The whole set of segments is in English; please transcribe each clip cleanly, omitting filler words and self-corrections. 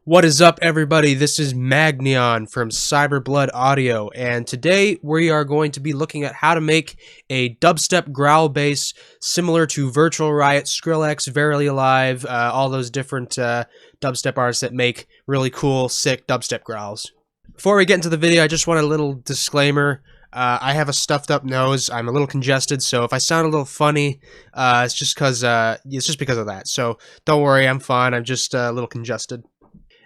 What is up, everybody? This is Magneon from Cyberblood Audio, and today we are going to be looking at how to make a dubstep growl bass similar to Virtual Riot, Skrillex, Verily Alive, all those different dubstep artists that make really cool, sick dubstep growls. Before we get into the video, I just want a little disclaimer. I have a stuffed up nose. I'm a little congested, so if I sound a little funny, it's just because of that. So don't worry, I'm fine. I'm just a little congested.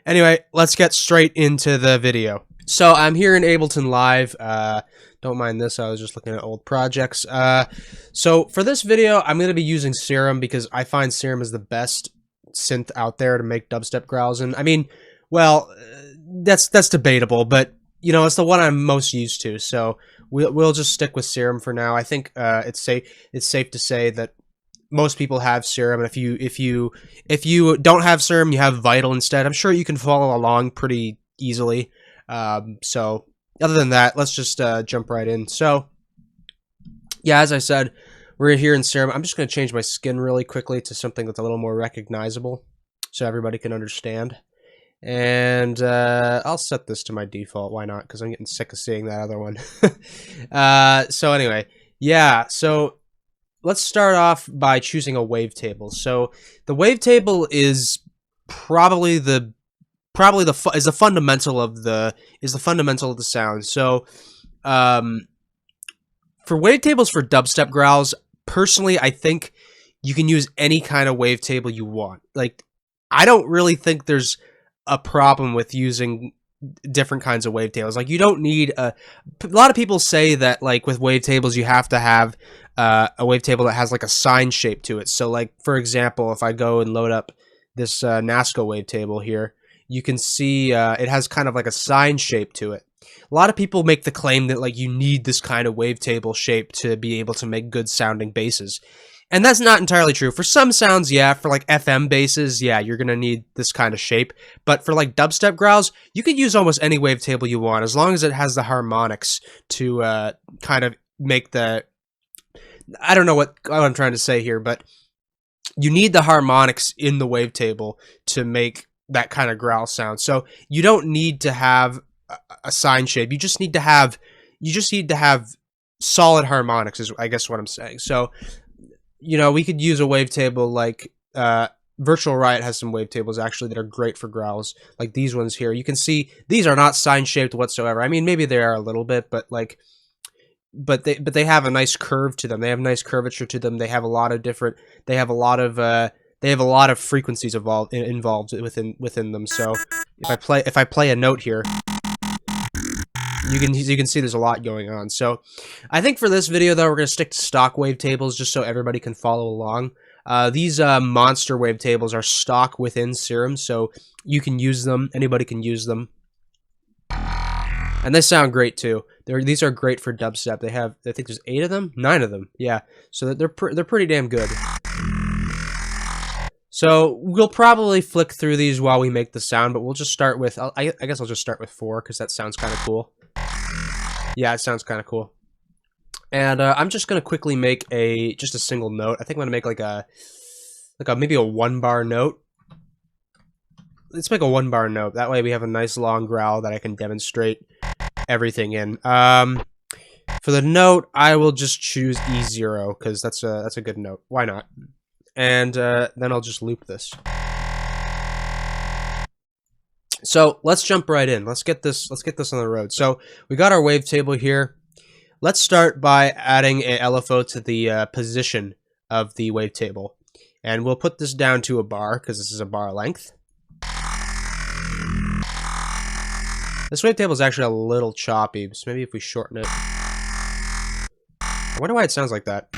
Anyway, let's get straight into the video. So I'm here in Ableton Live. Don't mind this, I was just looking at old projects. So for this video, I'm going to be using Serum because I find Serum is the best synth out there to make dubstep growls. And I mean, well, that's debatable, but you know, it's the one I'm most used to. So we'll just stick with Serum for now. I think it's safe to say that most people have Serum, and if you don't have Serum, you have Vital instead. I'm sure you can follow along pretty easily. So other than that, let's just jump right in. So yeah, as I said, we're here in Serum. I'm just going to change my skin really quickly to something that's a little more recognizable, so everybody can understand. And I'll set this to my default. Why not? Because I'm getting sick of seeing that other one. So anyway, yeah. So let's start off by choosing a wavetable. So the wavetable is probably the fundamental of the sound. So for wavetables for dubstep growls, personally, I think you can use any kind of wavetable you want. Like, I don't really think there's a problem with using different kinds of wavetables. Like, you don't need a lot of people say that, like, with wavetables you have to have a wavetable that has like a sine shape to it. So like, for example, if I go and load up this NASCO wavetable here, you can see it has kind of like a sine shape to it. A lot of people make the claim that like you need this kind of wavetable shape to be able to make good sounding basses. And that's not entirely true. For some sounds, yeah. For like FM basses, yeah, you're gonna need this kind of shape. But for like dubstep growls, you could use almost any wavetable you want, as long as it has the harmonics to kind of make the... I don't know what I'm trying to say here, but you need the harmonics in the wavetable to make that kind of growl sound. So you don't need to have a sine shape. You just need to have solid harmonics, is I guess what I'm saying. So, you know, we could use a wavetable like Virtual Riot has some wavetables actually that are great for growls, like these ones here. You can see these are not sine shaped whatsoever. I mean, maybe they are a little bit, but like, but they have a nice curve to them. They have nice curvature to them. They have a lot of different. They have a lot of frequencies involved within them. So if I play a note here, you can see there's a lot going on. So I think for this video though, we're gonna stick to stock wavetables just so everybody can follow along. These monster wavetables are stock within Serum, so you can use them. Anybody can use them. And they sound great too. These are great for dubstep. They have, I think there's 8 of them, 9 of them. Yeah, so they're pretty damn good. So we'll probably flick through these while we make the sound, but we'll just start with, I guess I'll just start with 4 because that sounds kind of cool. Yeah, it sounds kind of cool. And I'm just gonna quickly make just a single note. I think I'm gonna make like maybe a 1-bar note. Let's make a 1-bar note. That way we have a nice long growl that I can demonstrate everything in. For the note, I will just choose E0 because that's a good note. Why not? And then I'll just loop this. So let's jump right in. Let's get this on the road. So we got our wavetable here. Let's start by adding a LFO to the position of the wavetable, and we'll put this down to a bar because this is a bar length. This wavetable is actually a little choppy, so maybe if we shorten it. I wonder why it sounds like that.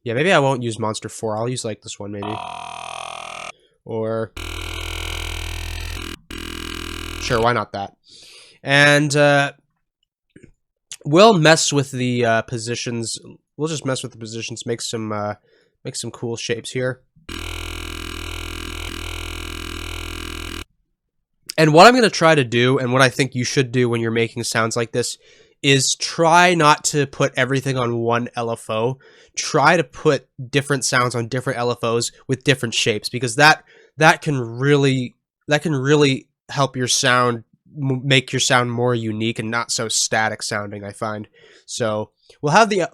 Yeah, maybe I won't use Monster 4. I'll use like this one maybe. Or sure, why not that? And we'll mess with the positions. We'll just mess with the positions, make some cool shapes here. And what I'm going to try to do, and what I think you should do when you're making sounds like this, is try not to put everything on one LFO. Try to put different sounds on different LFOs with different shapes, because that can really really help your sound, make your sound more unique and not so static sounding, I find. So we'll have the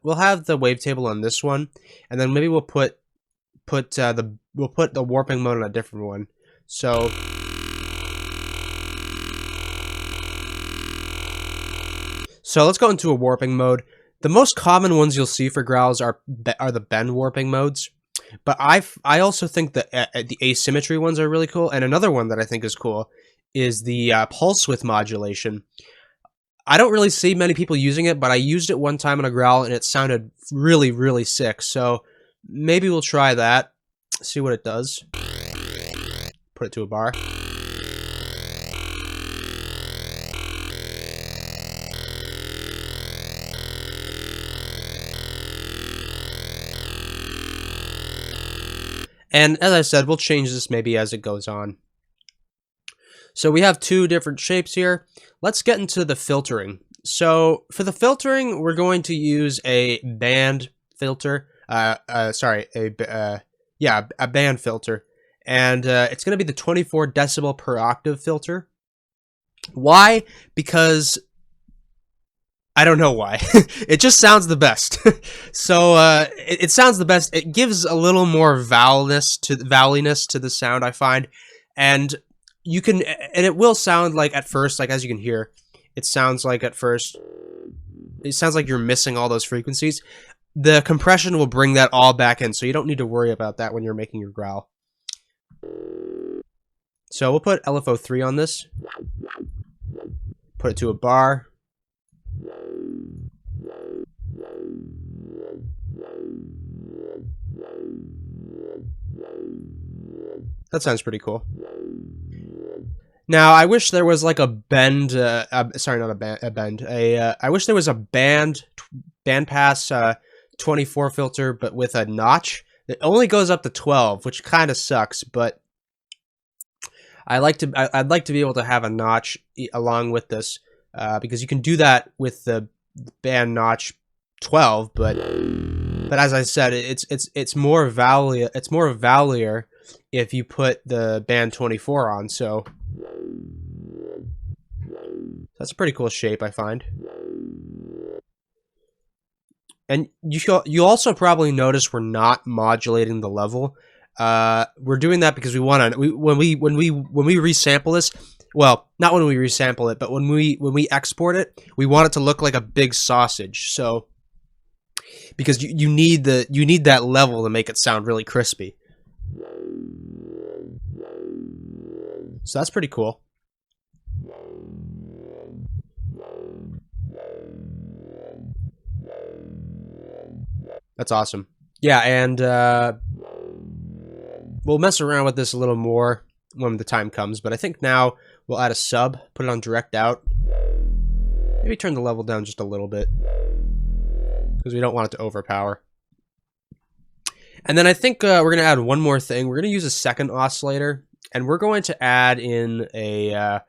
wavetable on this one, and then maybe we'll put the warping mode on a different one. So let's go into a warping mode. The most common ones you'll see for growls are the bend warping modes, but I also think that the asymmetry ones are really cool. And another one that I think is cool is the pulse width modulation. I don't really see many people using it, but I used it one time on a growl and it sounded really, really sick. So maybe we'll try that, see what it does. Put it to a bar. And as I said, we'll change this maybe as it goes on. So we have two different shapes here. Let's get into the filtering. So for the filtering, we're going to use a band filter. A band filter. And it's going to be the 24 decibel per octave filter. Why? Because I don't know why. It just sounds the best. So it sounds the best. It gives a little more vowelness to the sound, I find, and it will sound like at first, like as you can hear, it sounds like at first, it sounds like you're missing all those frequencies. The compression will bring that all back in, so you don't need to worry about that when you're making your growl. So we'll put LFO3 on this. Put it to a bar. That sounds pretty cool. Now, I wish there was like a bend. Sorry, not a bend. I wish there was a bandpass 24 filter, but with a notch. It only goes up to 12, which kind of sucks. But I'd like to be able to have a notch along with this, because you can do that with the band notch 12. But as I said, it's more value. It's more valier if you put the band 24 on. So that's a pretty cool shape, I find. And you also probably notice we're not modulating the level. We're doing that because we want to. When we resample this, well, not when we resample it, but when we export it, we want it to look like a big sausage. So because you need that level to make it sound really crispy. So that's pretty cool. That's awesome. Yeah, and we'll mess around with this a little more when the time comes, but I think now we'll add a sub, put it on direct out. Maybe turn the level down just a little bit, because we don't want it to overpower. And then I think we're going to add one more thing. We're going to use a second oscillator, and we're going to add in a...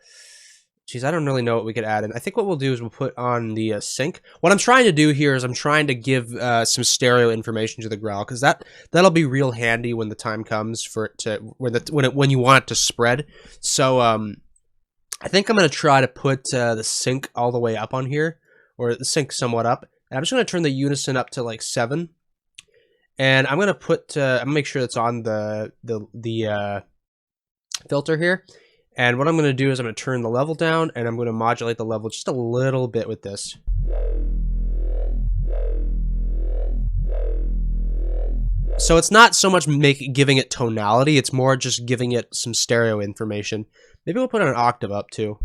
Geez, I don't really know what we could add in. I think what we'll do is we'll put on the sync. What I'm trying to do here is I'm trying to give some stereo information to the growl, because that'll be real handy when the time comes for it to when you want it to spread. So I think I'm going to try to put the sync all the way up on here, or the sync somewhat up. And I'm just going to turn the unison up to like 7, and I'm going to put I'm going to make sure it's on the filter here. And what I'm going to do is I'm going to turn the level down, and I'm going to modulate the level just a little bit with this. So it's not so much giving it tonality, it's more just giving it some stereo information. Maybe we'll put an octave up too.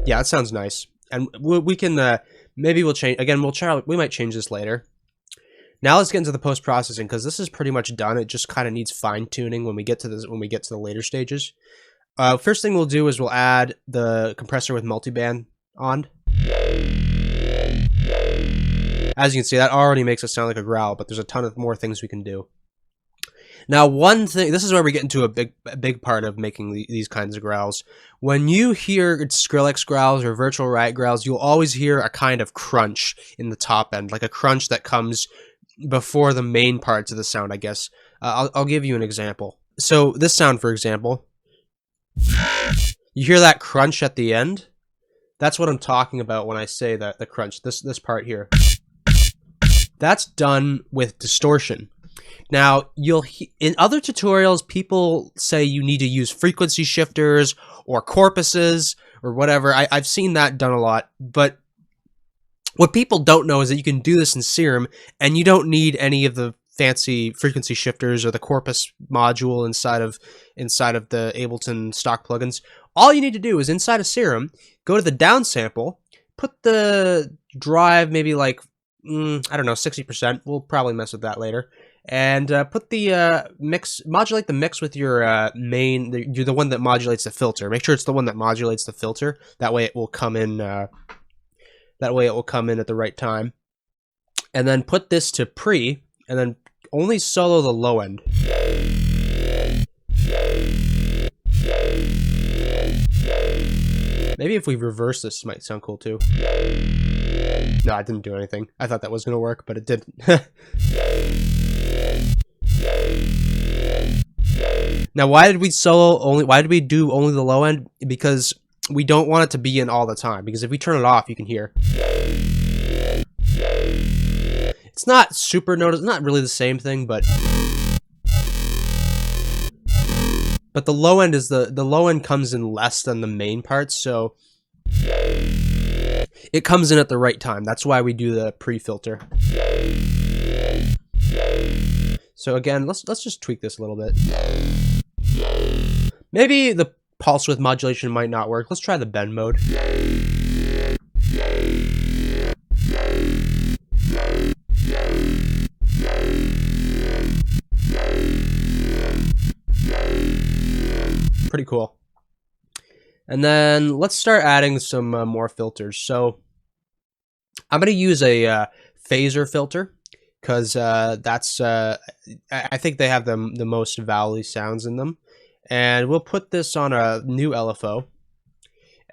Yeah, that sounds nice. And we can, maybe we'll change, again, we might change this later. Now let's get into the post-processing, because this is pretty much done. It just kind of needs fine-tuning when we get to the later stages. First thing we'll do is we'll add the compressor with multiband on. As you can see, that already makes it sound like a growl, but there's a ton of more things we can do. Now, one thing, this is where we get into a big part of making these kinds of growls. When you hear Skrillex growls or Virtual Riot growls, you'll always hear a kind of crunch in the top end, like a crunch that comes before the main parts of the sound, I guess. I'll give you an example. So this sound, for example, you hear that crunch at the end? That's what I'm talking about when I say that the crunch. This part here. That's done with distortion. Now, in other tutorials, people say you need to use frequency shifters or corpuses or whatever. I've seen that done a lot, but what people don't know is that you can do this in Serum, and you don't need any of the fancy frequency shifters or the corpus module inside of the Ableton stock plugins. All you need to do is inside of Serum, go to the downsample, put the drive maybe like, I don't know, 60%. We'll probably mess with that later. And put the modulate the mix with your main, you're the one that modulates the filter. Make sure it's the one that modulates the filter. That way it will come in, at the right time. And then put this to pre, and then only solo the low end. Maybe if we reverse this, might sound cool too. No, I didn't do anything. I thought that was gonna work, but it didn't. Now, why did we do only the low end? Because we don't want it to be in all the time. Because if we turn it off, you can hear. It's not super noticeable. Not really the same thing, but the low end is the low end comes in less than the main parts, so it comes in at the right time. That's why we do the pre-filter. So again, let's just tweak this a little bit. Maybe the pulse width modulation might not work. Let's try the bend mode. Pretty cool. And then let's start adding some more filters. So I'm going to use a phaser filter because that's I think they have the most vowel-y sounds in them. And we'll put this on a new LFO,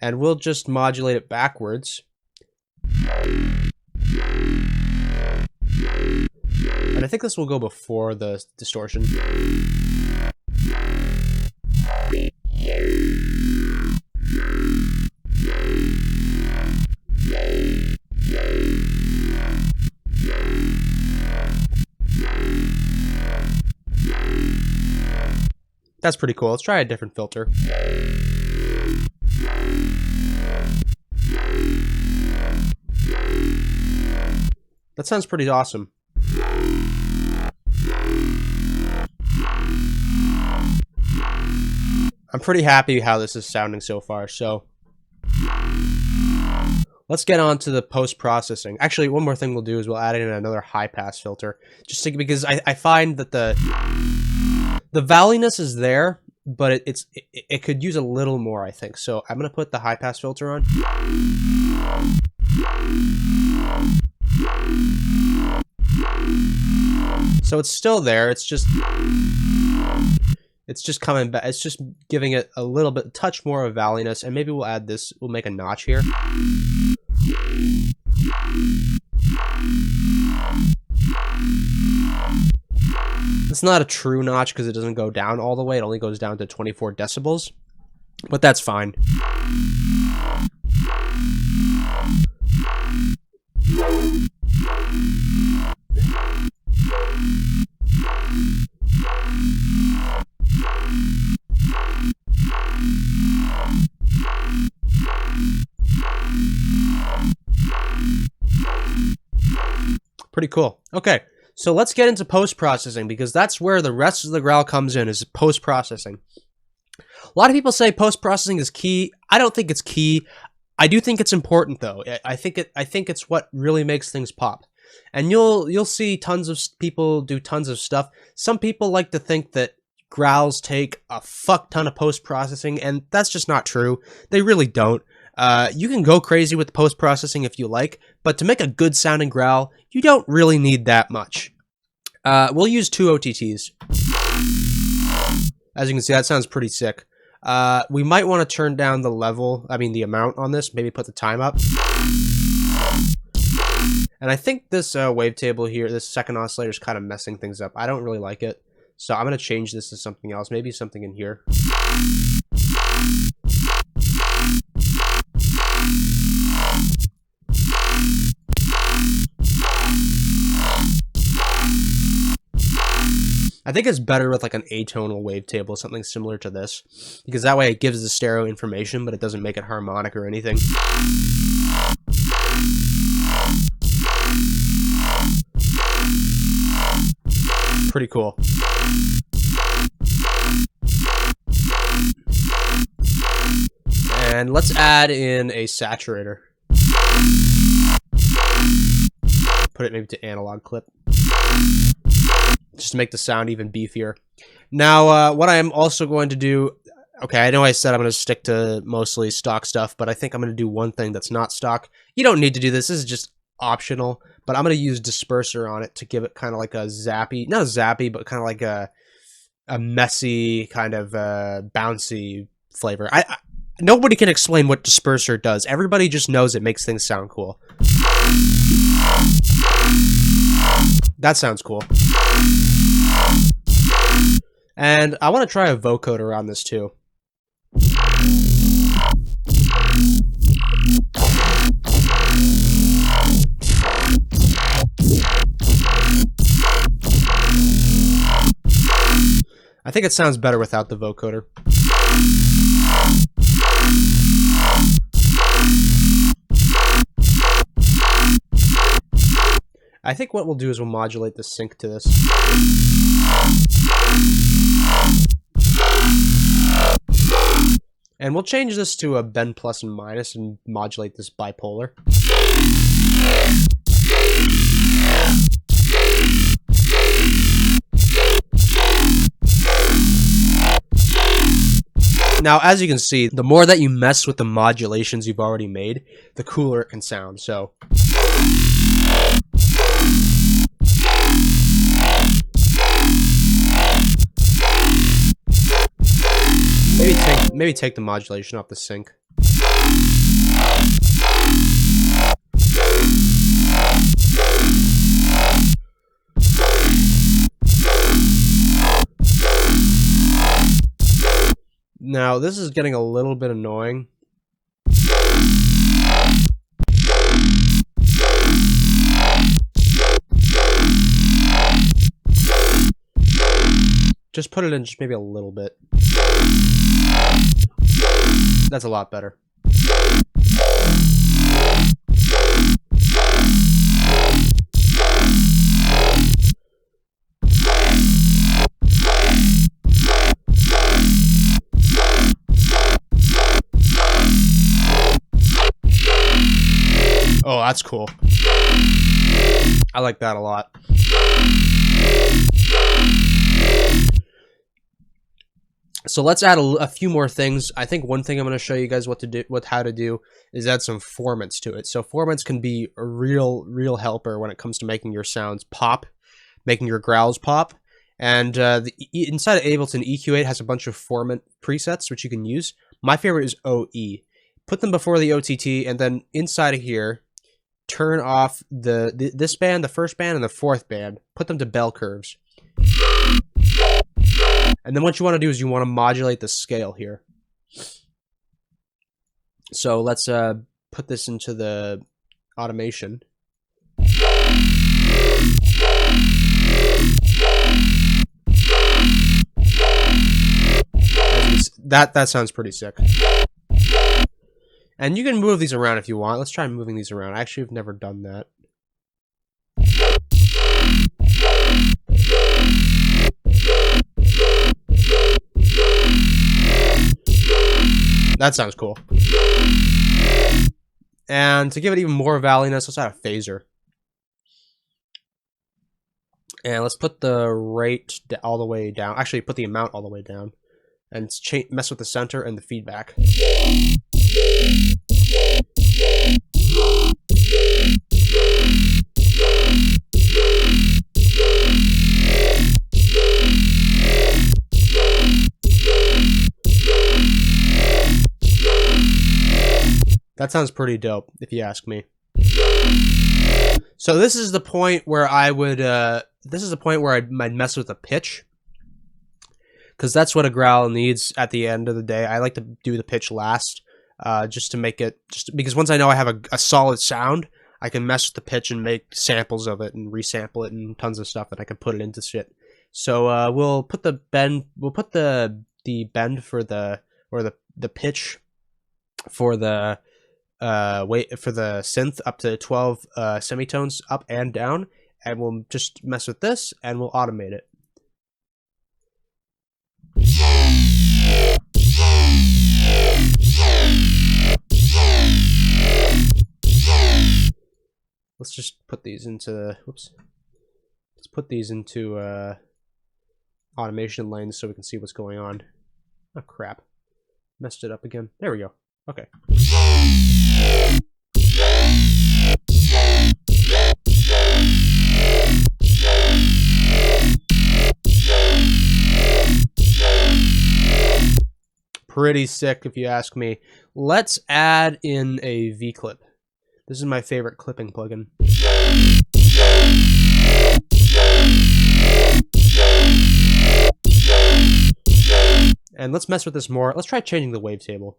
and we'll just modulate it backwards. And I think this will go before the distortion. That's pretty cool. Let's try a different filter. That sounds pretty awesome. I'm pretty happy how this is sounding so far, so let's get on to the post-processing. Actually, one more thing we'll do is we'll add in another high-pass filter, just because I find that the vowel-iness is there, but it could use a little more, I think. So I'm gonna put the high-pass filter on. So it's still there. It's just coming back. It's just giving it a little bit, touch more of vowel-iness, and maybe we'll add this. We'll make a notch here. It's not a true notch because it doesn't go down all the way. It only goes down to 24 decibels, but that's fine. Pretty cool. Okay, so let's get into post-processing, because that's where the rest of the growl comes in, is post-processing. A lot of people say post-processing is key. I don't think it's key. I do think it's important, though. I think it's what really makes things pop. And you'll see tons of people do tons of stuff. Some people like to think that growls take a fuck ton of post-processing, and that's just not true. They really don't. You can go crazy with post-processing if you like, but to make a good sounding growl, you don't really need that much. We'll use 2 OTTs. As you can see, that sounds pretty sick. We might want to turn down the the amount on this, maybe put the time up. And I think this wavetable here, this second oscillator, is kind of messing things up. I don't really like it. So I'm going to change this to something else, maybe something in here. I think it's better with like an atonal wavetable, something similar to this, because that way it gives the stereo information, but it doesn't make it harmonic or anything. Pretty cool. And let's add in a saturator. Put it maybe to analog clip, just to make the sound even beefier. Now, what I am also going to do, okay, I know I said I'm going to stick to mostly stock stuff, but I think I'm going to do one thing that's not stock. You don't need to do this. This is just optional, but I'm going to use disperser on it to give it kind of like a zappy, not zappy, but kind of like a messy, kind of bouncy flavor. Nobody can explain what disperser does. Everybody just knows it makes things sound cool. That sounds cool. And I want to try a vocoder on this too. I think it sounds better without the vocoder. I think what we'll do is we'll modulate the sync to this. And we'll change this to a bend plus and minus and modulate this bipolar. Now, as you can see, the more that you mess with the modulations you've already made, the cooler it can sound. So maybe take the modulation off the sync. Now, this is getting a little bit annoying. Just put it in just maybe a little bit. That's a lot better. Oh, that's cool. I like that a lot. So let's add a few more things. I think one thing I'm going to show you guys how to do is add some formants to it. So formants can be a real helper when it comes to making your sounds pop, making your growls pop. And inside of Ableton, EQ8 has a bunch of formant presets which you can use. My favorite is OE. Put them before the OTT, and then inside of here, turn off this band, the first band, and the fourth band. Put them to bell curves. And then what you want to do is you want to modulate the scale here. So let's put this into the automation. That sounds pretty sick. And you can move these around if you want. Let's try moving these around. I actually have never done that. That sounds cool. And to give it even more valley-ness, let's add a phaser. And let's put the rate all the way down. Actually, put the amount all the way down. And mess with the center and the feedback. That sounds pretty dope, if you ask me. So this is the point where I would, I'd mess with the pitch. because that's what a growl needs at the end of the day. I like to do the pitch last, just to make it, just because once I know I have a solid sound, I can mess with the pitch and make samples of it and resample it and tons of stuff, and I can put it into shit. So we'll put the bend, bend for the pitch for the for the synth up to 12 semitones up and down, and we'll just mess with this and we'll automate it. Let's just put these into, whoops. Let's put these into automation lanes so we can see what's going on. Oh crap. Messed it up again. There we go. Okay. Pretty sick if you ask me. Let's add in a V-clip. This is my favorite clipping plugin. And let's mess with this more. Let's try changing the wavetable.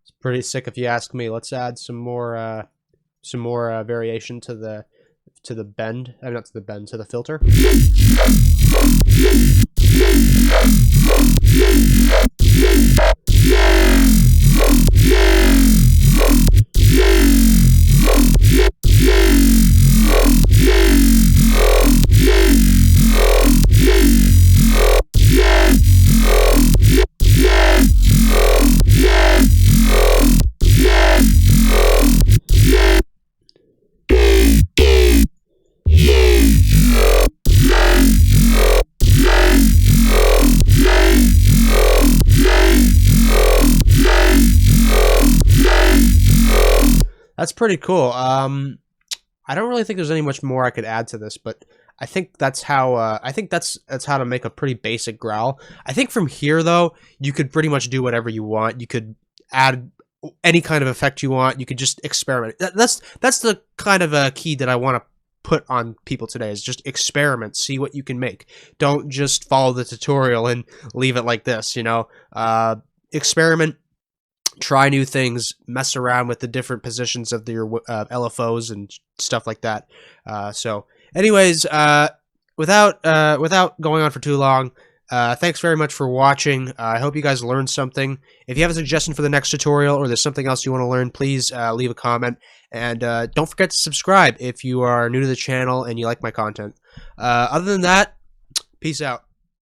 It's pretty sick if you ask me. Let's add some more variation to the bend. Not to the bend, to the filter. That's pretty cool. I don't really think there's any much more I could add to this, but I think that's how that's how to make a pretty basic growl. I think from here though, you could pretty much do whatever you want. You could add any kind of effect you want. You could just experiment. That's the kind of key that I want to put on people today, is just experiment, see what you can make. Don't just follow the tutorial and leave it like this, you know. Experiment. Try new things, mess around with the different positions of your LFOs and stuff like that. So anyways, without going on for too long, thanks very much for watching. I hope you guys learned something. If you have a suggestion for the next tutorial, or there's something else you want to learn, please leave a comment. And don't forget to subscribe if you are new to the channel and you like my content. Other than that, peace out.